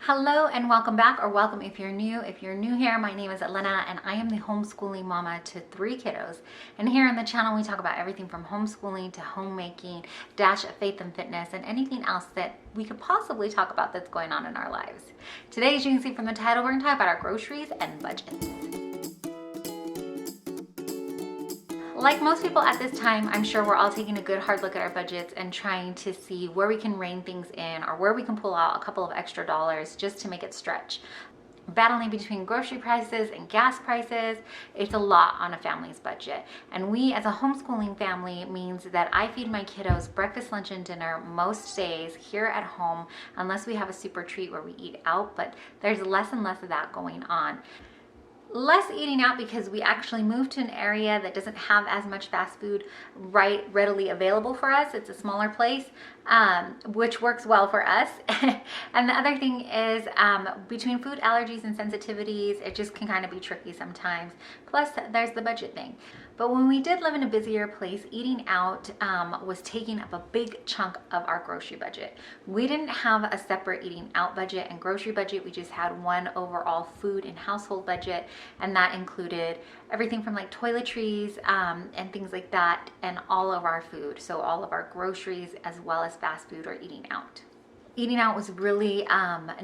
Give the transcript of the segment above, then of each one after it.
Hello and welcome back, or welcome if you're new. If you're new here, my name is Elena and I am the homeschooling mama to 3 kiddos. And here on the channel, we talk about everything from homeschooling to homemaking, dash of faith and fitness, and anything else that we could possibly talk about that's going on in our lives. Today, as you can see from the title, we're going to talk about our groceries and budgets. Like most people at this time, I'm sure we're all taking a good hard look at our budgets and trying to see where we can rein things in or where we can pull out a couple of extra dollars just to make it stretch. Battling between grocery prices and gas prices, it's a lot on a family's budget. And we as a homeschooling family means that I feed my kiddos breakfast, lunch, and dinner most days here at home, unless we have a super treat where we eat out, but there's less and less of that going on. Less eating out because we actually moved to an area that doesn't have as much fast food readily available for us. It's a smaller place, which works well for us. And the other thing is between food allergies and sensitivities, it just can kind of be tricky sometimes. Plus, there's the budget thing. But when we did live in a busier place, eating out was taking up a big chunk of our grocery budget. We didn't have a separate eating out budget and grocery budget. We just had one overall food and household budget, and that included everything from like toiletries and things like that, and all of our food. So all of our groceries as well as fast food or eating out. Eating out was really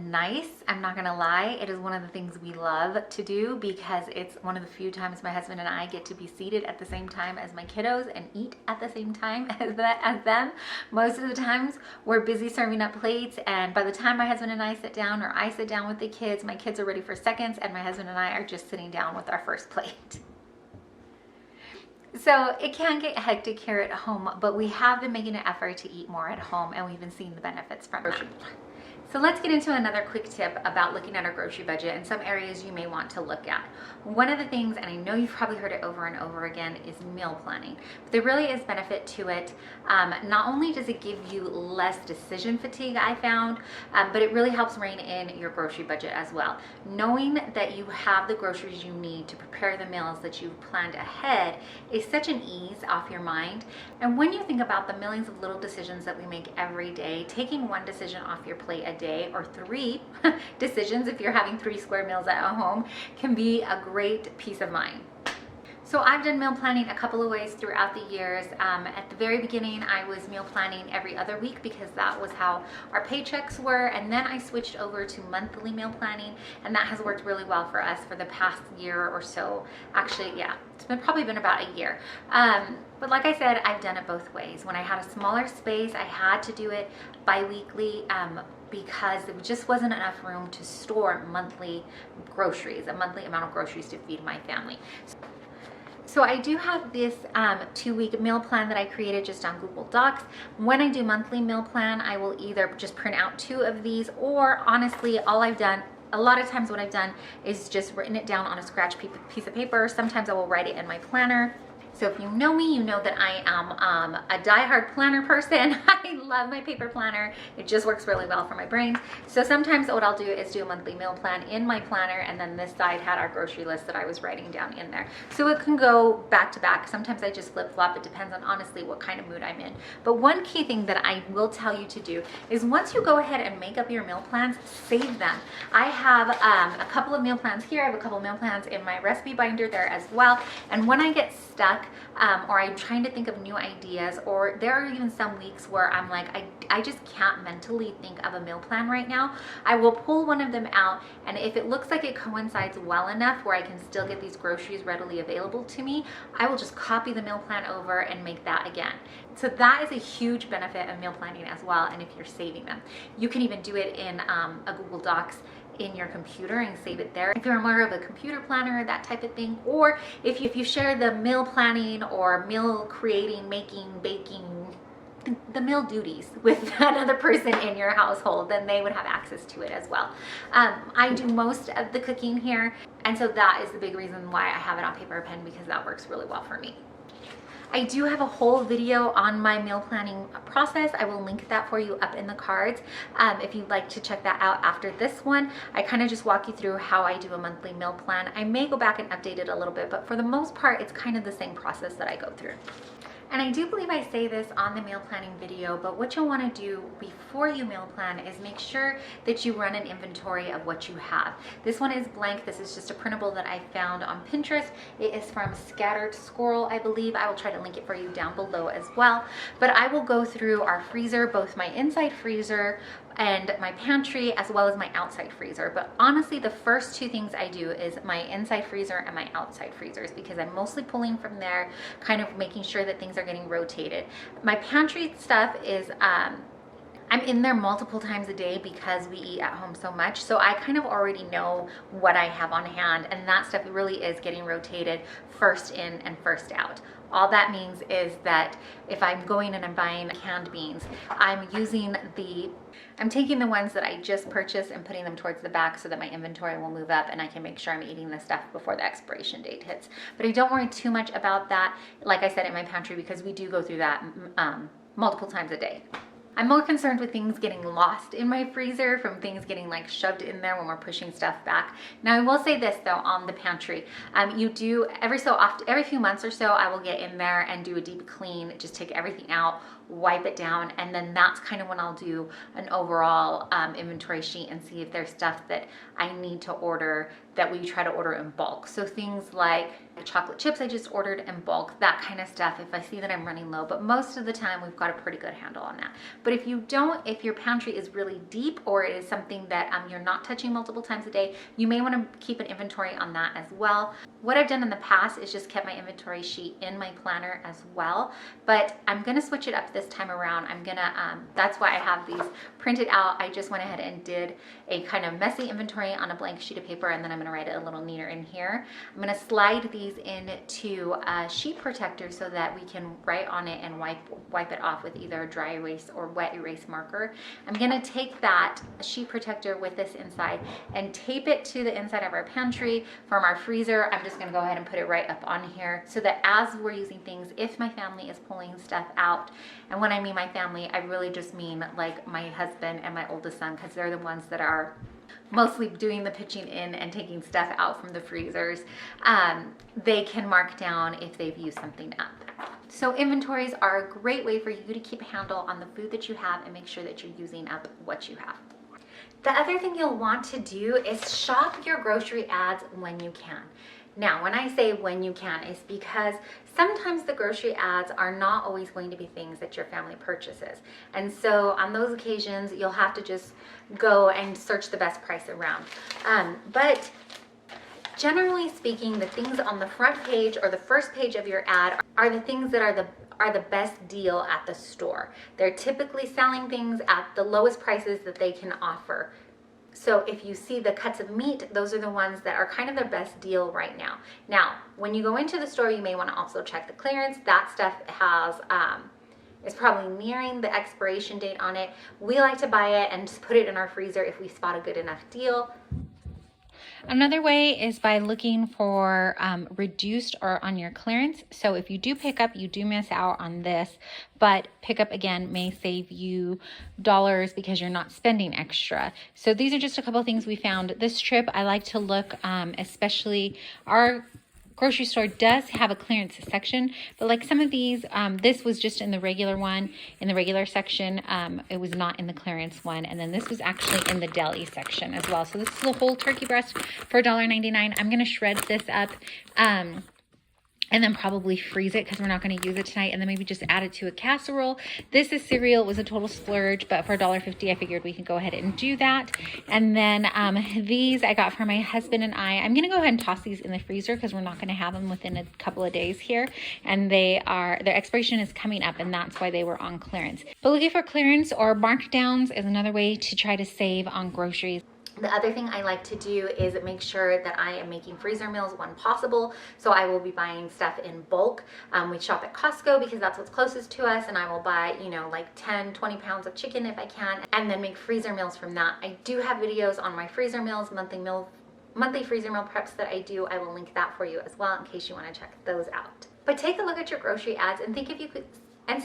nice. I'm not gonna lie. It is one of the things we love to do because it's one of the few times my husband and I get to be seated at the same time as my kiddos and eat at the same time as them. Most of the times we're busy serving up plates, and by the time my husband and I sit down, or I sit down with the kids, my kids are ready for seconds and my husband and I are just sitting down with our first plate. So it can get hectic here at home, but we have been making an effort to eat more at home, and we've been seeing the benefits from that. So let's get into another quick tip about looking at our grocery budget and some areas you may want to look at. One of the things, and I know you've probably heard it over and over again, is meal planning. But there really is benefit to it. Not only does it give you less decision fatigue, I found, but it really helps rein in your grocery budget as well. Knowing that you have the groceries you need to prepare the meals that you've planned ahead is such an ease off your mind. And when you think about the millions of little decisions that we make every day, taking one decision off your plate a day, or 3 decisions if you're having 3 square meals at home, can be a great peace of mind. So I've done meal planning a couple of ways throughout the years. At the very beginning, I was meal planning every other week because that was how our paychecks were. And then I switched over to monthly meal planning, and that has worked really well for us for the past year or so. Actually, yeah, it's probably been about a year. But like I said, I've done it both ways. When I had a smaller space, I had to do it bi-weekly because there just wasn't enough room to store monthly groceries, a monthly amount of groceries to feed my family. So I do have this 2-week meal plan that I created just on Google Docs. When I do monthly meal plan, I will either just print out 2 of these, or honestly, a lot of times what I've done is just written it down on a scratch piece of paper. Sometimes I will write it in my planner. So if you know me, you know that I am a diehard planner person. I love my paper planner. It just works really well for my brain. So sometimes what I'll do is do a monthly meal plan in my planner, and then this side had our grocery list that I was writing down in there. So it can go back to back. Sometimes I just flip-flop. It depends on honestly what kind of mood I'm in. But one key thing that I will tell you to do is once you go ahead and make up your meal plans, save them. I have a couple of meal plans here. I have a couple of meal plans in my recipe binder there as well. And when I get stuck, or I'm trying to think of new ideas, or there are even some weeks where I'm like, I just can't mentally think of a meal plan right now, I will pull one of them out, and if it looks like it coincides well enough where I can still get these groceries readily available to me, I will just copy the meal plan over and make that again. So that is a huge benefit of meal planning as well, and if you're saving them. You can even do it in a Google Docs in your computer and save it there if you're more of a computer planner, that type of thing. Or if you share the meal planning or meal creating, making, baking, the meal duties with another person in your household, then they would have access to it as well. I do most of the cooking here, and so that is the big reason why I have it on paper or pen, because that works really well for me. I do have a whole video on my meal planning process. I will link that for you up in the cards if you'd like to check that out after this one. I kind of just walk you through how I do a monthly meal plan. I may go back and update it a little bit, but for the most part, it's kind of the same process that I go through. And I do believe I say this on the meal planning video, but what you'll want to do before you meal plan is make sure that you run an inventory of what you have. This one is blank. This is just a printable that I found on Pinterest. It is from Scattered Squirrel, I believe. I will try to link it for you down below as well. But I will go through our freezer, both my inside freezer and my pantry, as well as my outside freezer. But honestly, the first two things I do is my inside freezer and my outside freezers, because I'm mostly pulling from there, kind of making sure that things are getting rotated. My pantry stuff is, I'm in there multiple times a day because we eat at home so much. So I kind of already know what I have on hand, and that stuff really is getting rotated first in and first out. All that means is that if I'm going and I'm buying canned beans, I'm taking the ones that I just purchased and putting them towards the back so that my inventory will move up and I can make sure I'm eating the stuff before the expiration date hits. But I don't worry too much about that, like I said, in my pantry, because we do go through that multiple times a day. I'm more concerned with things getting lost in my freezer, from things getting like shoved in there when we're pushing stuff back. Now I will say this though, on the pantry, you do every few months or so, I will get in there and do a deep clean, just take everything out, wipe it down, and then that's kind of when I'll do an overall inventory sheet and see if there's stuff that I need to order that we try to order in bulk. So things like the chocolate chips I just ordered in bulk, that kind of stuff, if I see that I'm running low. But most of the time we've got a pretty good handle on that. But if you don't, if your pantry is really deep or it is something that you're not touching multiple times a day, you may want to keep an inventory on that as well. What I've done in the past is just kept my inventory sheet in my planner as well, but I'm gonna switch it up this time around. I'm gonna, that's why I have these printed out. I just went ahead and did a kind of messy inventory on a blank sheet of paper, and then I'm gonna write it a little neater in here. I'm gonna slide these into a sheet protector so that we can write on it and wipe it off with either a dry erase or wet erase marker. I'm gonna take that sheet protector with this inside and tape it to the inside of our pantry. From our freezer, I'm just gonna go ahead and put it right up on here so that as we're using things, if my family is pulling stuff out, and when I mean my family, I really just mean like my husband and my oldest son, because they're the ones that are mostly doing the pitching in and taking stuff out from the freezers, they can mark down if they've used something up. So inventories are a great way for you to keep a handle on the food that you have and make sure that you're using up what you have. The other thing you'll want to do is shop your grocery ads when you can. Now, when I say when you can, it's because sometimes the grocery ads are not always going to be things that your family purchases. And so on those occasions, you'll have to just go and search the best price around. But generally speaking, the things on the front page or the first page of your ad are the things that are the best deal at the store. They're typically selling things at the lowest prices that they can offer. So if you see the cuts of meat, those are the ones that are kind of their best deal right now. Now, when you go into the store, you may want to also check the clearance. That stuff has is probably nearing the expiration date on it. We like to buy it and just put it in our freezer if we spot a good enough deal. Another way is by looking for reduced or on your clearance. So if you do pick up, you do miss out on this, but pickup again may save you dollars because you're not spending extra. So these are just a couple of things we found this trip. I like to look, especially our grocery store does have a clearance section, but like some of these, this was just in the regular one, in the regular section. It was not in the clearance one. And then this was actually in the deli section as well. So this is a whole turkey breast for $1.99. I'm going to shred this up. And then probably freeze it because we're not going to use it tonight, and then maybe just add it to a casserole. This is cereal. It was a total splurge, but for $1.50, I figured we could go ahead and do that. And then these I got for my husband and I. I'm going to go ahead and toss these in the freezer because we're not going to have them within a couple of days here. And their expiration is coming up, and that's why they were on clearance. But looking for clearance or markdowns is another way to try to save on groceries. The other thing I like to do is make sure that I am making freezer meals when possible. So I will be buying stuff in bulk. We shop at Costco because that's what's closest to us, and I will buy, like 10, 20 pounds of chicken if I can, and then make freezer meals from that. I do have videos on my freezer meals, monthly freezer meal preps that I do. I will link that for you as well in case you want to check those out. But take a look at your grocery ads and see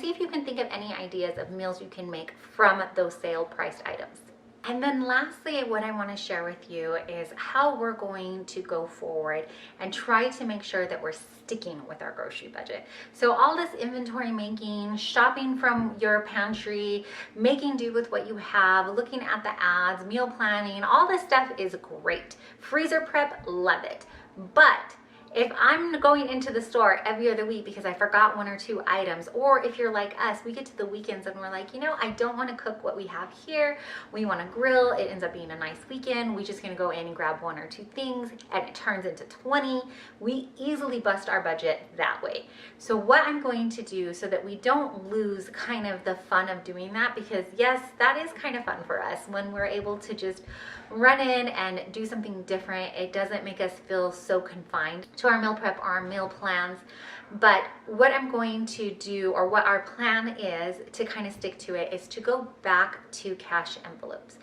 if you can think of any ideas of meals you can make from those sale priced items. And then lastly, what I want to share with you is how we're going to go forward and try to make sure that we're sticking with our grocery budget. So all this inventory making, shopping from your pantry, making do with what you have, looking at the ads, meal planning, all this stuff is great. Freezer prep, love it. But if I'm going into the store every other week because I forgot 1 or 2 items, or if you're like us, we get to the weekends and we're like, you know, I don't want to cook what we have here. We want to grill. It ends up being a nice weekend. We're just going to go in and grab 1 or 2 things and it turns into 20. We easily bust our budget that way. So what I'm going to do so that we don't lose kind of the fun of doing that, because yes, that is kind of fun for us when we're able to just run in and do something different. It doesn't make us feel so confined to our meal prep or our meal plans. But what I'm going to do, or what our plan is to kind of stick to it, is to go back to cash envelopes.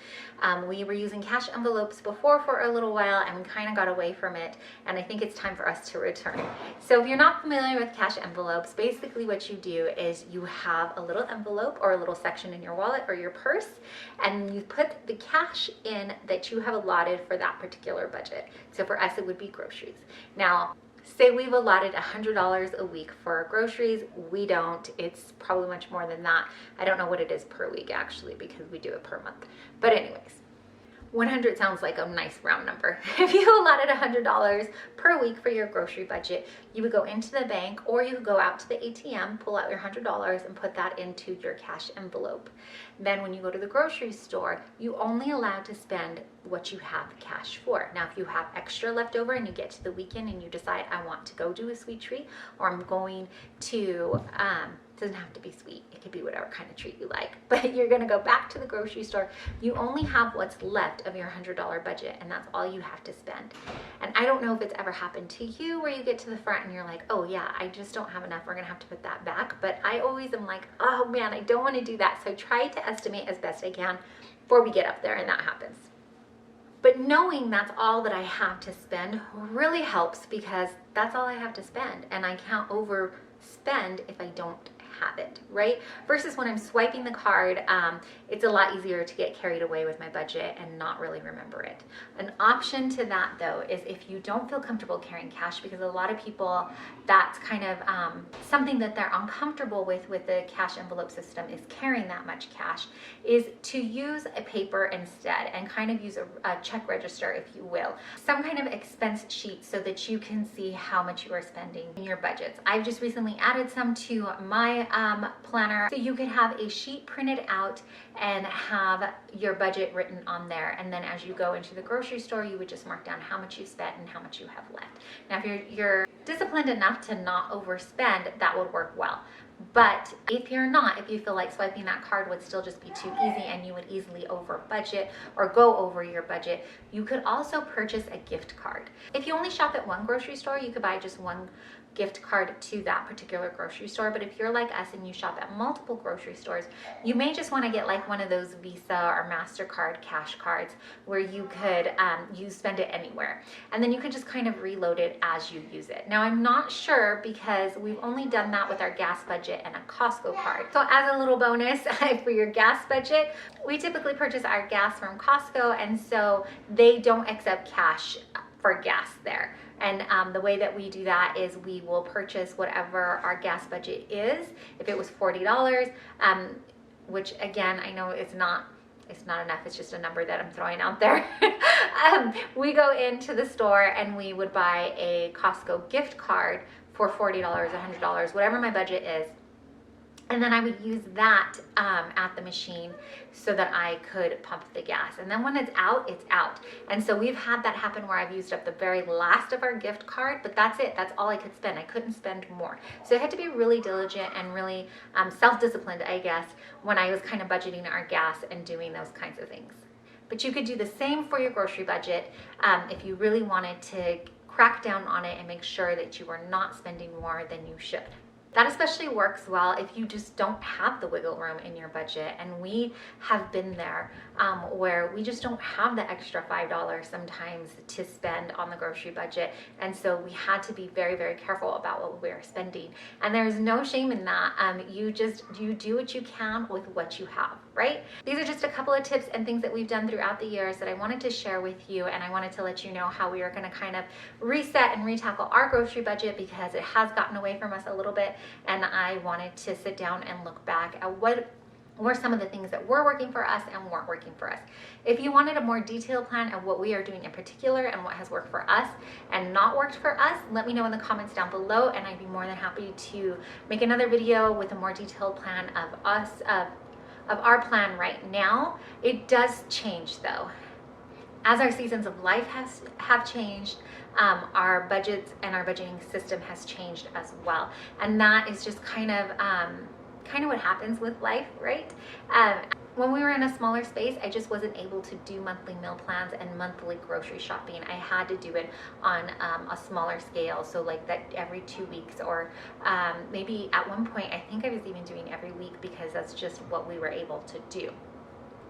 We were using cash envelopes before for a little while and we kind of got away from it, and I think it's time for us to return. So if you're not familiar with cash envelopes, basically what you do is you have a little envelope or a little section in your wallet or your purse, and you put the cash in that you have allotted for that particular budget. So for us, it would be groceries. Now, say we've allotted $100 a week for groceries. We don't. It's probably much more than that. I don't know what it is per week actually, because we do it per month. But anyways, 100 sounds like a nice round number. If you allotted $100 per week for your grocery budget, you would go into the bank, or you could go out to the ATM, pull out your $100 and put that into your cash envelope. Then when you go to the grocery store, you only allowed to spend what you have cash for. Now, if you have extra left over and you get to the weekend and you decide, I want to go do a sweet treat, or I'm going to, doesn't have to be sweet, it could be whatever kind of treat you like, but you're gonna go back to the grocery store, you only have what's left of your $100 budget, and that's all you have to spend. And I don't know if it's ever happened to you where you get to the front and you're like, oh yeah, I just don't have enough, we're gonna have to put that back. But I always am like, oh man, I don't want to do that. So I try to estimate as best I can before we get up there, and that happens. But knowing that's all that I have to spend really helps, because that's all I have to spend, and I can't overspend if I don't have it, right? Versus when I'm swiping the card, it's a lot easier to get carried away with my budget and not really remember it. An option to that though is if you don't feel comfortable carrying cash, because a lot of people, that's kind of something that they're uncomfortable with the cash envelope system, is carrying that much cash, is to use a paper instead and kind of use a check register, if you will. Some kind of expense sheet so that you can see how much you are spending in your budgets. I've just recently added some to my planner, so you could have a sheet printed out and have your budget written on there, and then as you go into the grocery store, you would just mark down how much you spent and how much you have left. Now, if you're disciplined enough to not overspend, that would work well. But if you're not, if you feel like swiping that card would still just be too easy and you would easily over budget or go over your budget, you could also purchase a gift card. If you only shop at one grocery store, you could buy just one gift card to that particular grocery store. But if you're like us and you shop at multiple grocery stores, you may just want to get like one of those Visa or MasterCard cash cards where you could you spend it anywhere, and then you can just kind of reload it as you use it. Now, I'm not sure, because we've only done that with our gas budget and a Costco card. So as a little bonus for your gas budget, we typically purchase our gas from Costco, and so they don't accept cash for gas there. And the way that we do that is we will purchase whatever our gas budget is. If it was $40, which again, I know it's not enough, it's just a number that I'm throwing out there. We go into the store and we would buy a Costco gift card for $40, $100, whatever my budget is. And then I would use that at the machine so that I could pump the gas. And then when it's out, it's out. And so we've had that happen where I've used up the very last of our gift card, but that's it. That's all I could spend. I couldn't spend more. So I had to be really diligent and really self-disciplined, I guess, when I was kind of budgeting our gas and doing those kinds of things. But you could do the same for your grocery budget if you really wanted to crack down on it and make sure that you are not spending more than you should. That especially works well if you just don't have the wiggle room in your budget. And we have been there where we just don't have the extra $5 sometimes to spend on the grocery budget. And so we had to be very, very careful about what we're spending. And there's no shame in that. You do what you can with what you have. right? These are just a couple of tips and things that we've done throughout the years that I wanted to share with you, and I wanted to let you know how we are going to kind of reset and retackle our grocery budget because it has gotten away from us a little bit, and I wanted to sit down and look back at what were some of the things that were working for us and weren't working for us. If you wanted a more detailed plan of what we are doing in particular and what has worked for us and not worked for us, let me know in the comments down below, and I'd be more than happy to make another video with a more detailed plan of our plan right now. It does change though. As our seasons of life have changed, our budgets and our budgeting system has changed as well. And that is just kind of what happens with life, right? When we were in a smaller space, I just wasn't able to do monthly meal plans and monthly grocery shopping. I had to do it on a smaller scale, so like that every 2 weeks, or maybe at one point I think I was even doing every week because that's just what we were able to do.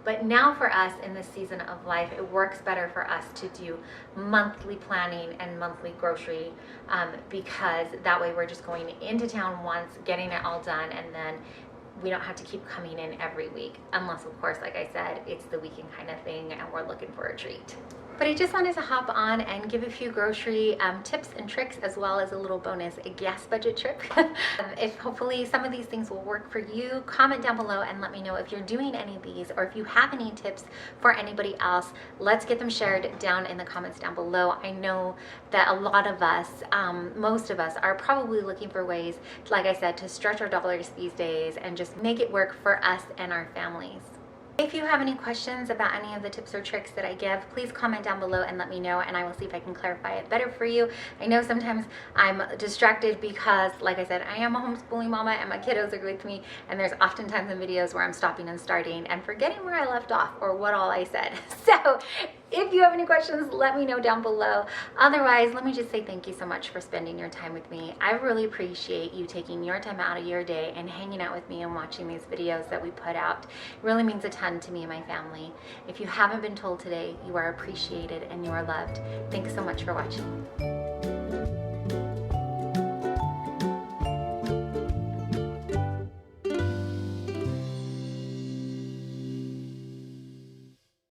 But now for us in this season of life, it works better for us to do monthly planning and monthly grocery because that way we're just going into town once, getting it all done, and then we don't have to keep coming in every week, unless of course, like I said, it's the weekend kind of thing and we're looking for a treat. But I just wanted to hop on and give a few grocery tips and tricks, as well as a little bonus gas budget trip. If hopefully some of these things will work for you, comment down below and let me know if you're doing any of these, or if you have any tips for anybody else. Let's get them shared down in the comments down below. I know that a lot of us, most of us, are probably looking for ways, like I said, to stretch our dollars these days and just make it work for us and our families. If you have any questions about any of the tips or tricks that I give, please comment down below and let me know, and I will see if I can clarify it better for you. I know sometimes I'm distracted because, like I said, I am a homeschooling mama and my kiddos are with me, and there's oftentimes in videos where I'm stopping and starting and forgetting where I left off or what all I said. So if you have any questions, let me know down below. Otherwise, let me just say thank you so much for spending your time with me. I really appreciate you taking your time out of your day and hanging out with me and watching these videos that we put out. It really means a ton to me and my family. If you haven't been told today, you are appreciated and you are loved. Thanks so much for watching.